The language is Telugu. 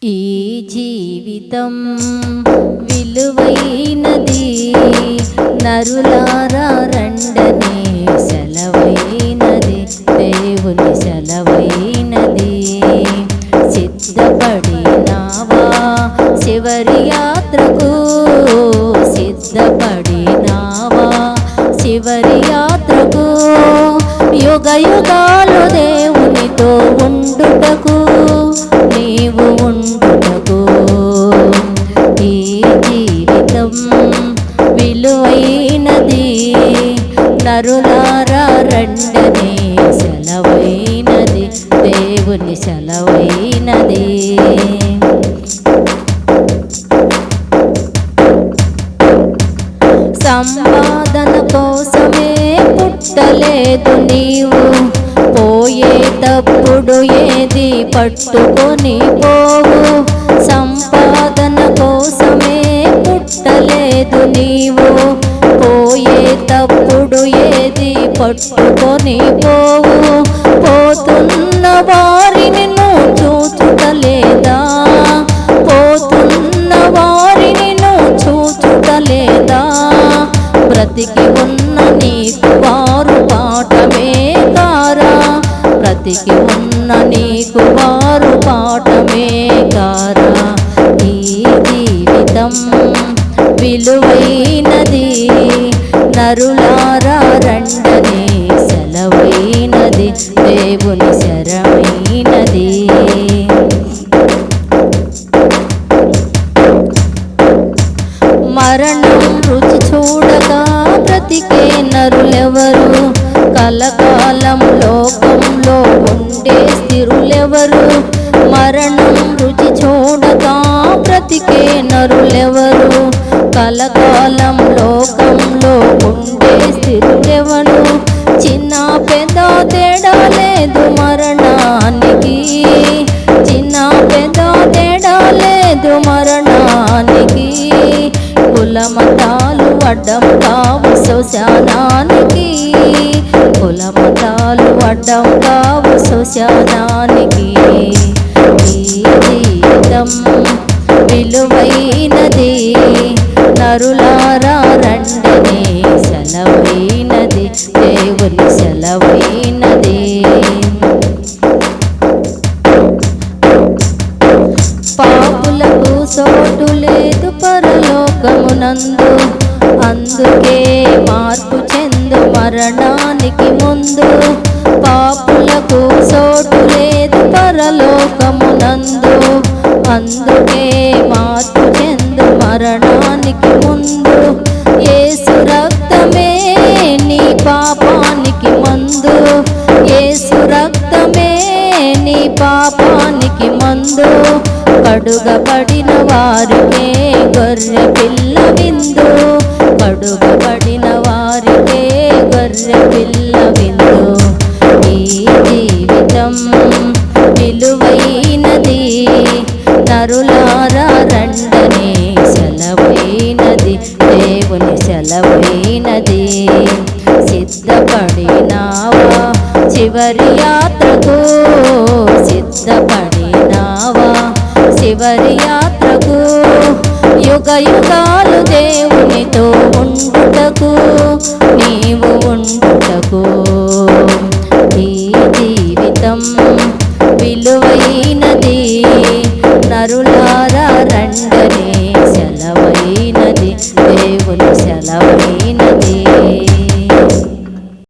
ఈ జీవితం విలువైనది, నరులారా రండని సెలవైనది, దేవుని సెలవైనది. సిద్ధపడినావా చివరి యాత్రకు, సిద్ధపడినావా చివరి యాత్రకు, యుగ యుగాలు దేవునితో ఉండుటకు, నీవు ఉండుటకు. ఈ జీవితం విలువైనది, నరులారా రండని సెలవైనది, దేవుని సెలవైనది. సంపాదన కోసమే పుట్టలేదు నీవు, పోయేటప్పుడు ఏది పట్టుకొని పోవు. సంపాదన కోసమే పుట్టలేదు నీవు, పోయేటప్పుడు ఏది పట్టుకొని పోవు. పోతున్న వారిని నువ్వు చూచుటలేదా, పోతున్న వారిని నువ్వు చూచుటలేదా. బ్రతికి ఉన్న నీకు వారు పాఠమే కారా, బ్రతికి ఉన్న నీకు వారు పాఠమే కారా. ఈ జీవితం విలువైనది, నరులారా రండని సెలవైనది, దేవుని శరమైనది. మరణం రుచి చూడగా బ్రతికే నరులెవరు, కలకాలం లోకంలో ఉండే స్థిరులెవరు. మరణం రుచి చూడగా బ్రతికే నరులెవరు, కలకాలం లోకంలో ఉండే స్థిరులెవరు. చిన్న పెద్ద తేడా లేదు మరణానికి, చిన్న పెద్ద తేడా లేదు మరణానికి. కులమతాలు అడ్డం కావు శ్మశానానికి, కులమతాలు అడ్డం కావు శ్మశానానికి. ఈ జీవితం విలువైనది, నరులారా రండని సెలవైనది, దేవుని సెలవైనది. పాపులకు చోటు లేదు పరలోకమునందు, అందుకే మార్పు చెందు మరణానికి ముందు. పాపులకు చోటు లేదు పరలోకమునందు, అందుకే మార్పు చెందు మరణానికి ముందు. యేసు రక్తమే నీ పాపానికి మందు, యేసు రక్తమే నీ పాపానికి మందు. కడుగబడిన వారికే గొర్రె పిల్ల విందు, కడుగబడిన వారికే గొర్రె పిల్ల విందు. ఈ జీవితం విలువైనది, నరులారా రండని సెలవైనది, దేవుని సెలవైనది. సిద్ధపడినావా చివరి యాత్రకు, సిద్ధపడినావా చివరి యాత్రకు, యుగ యుగాలు దేవునితో ఉండుటకు, నీవు ఉండుటకు. ఈ జీవితం విలువైనది, నరులారా రండని సెలవైనది.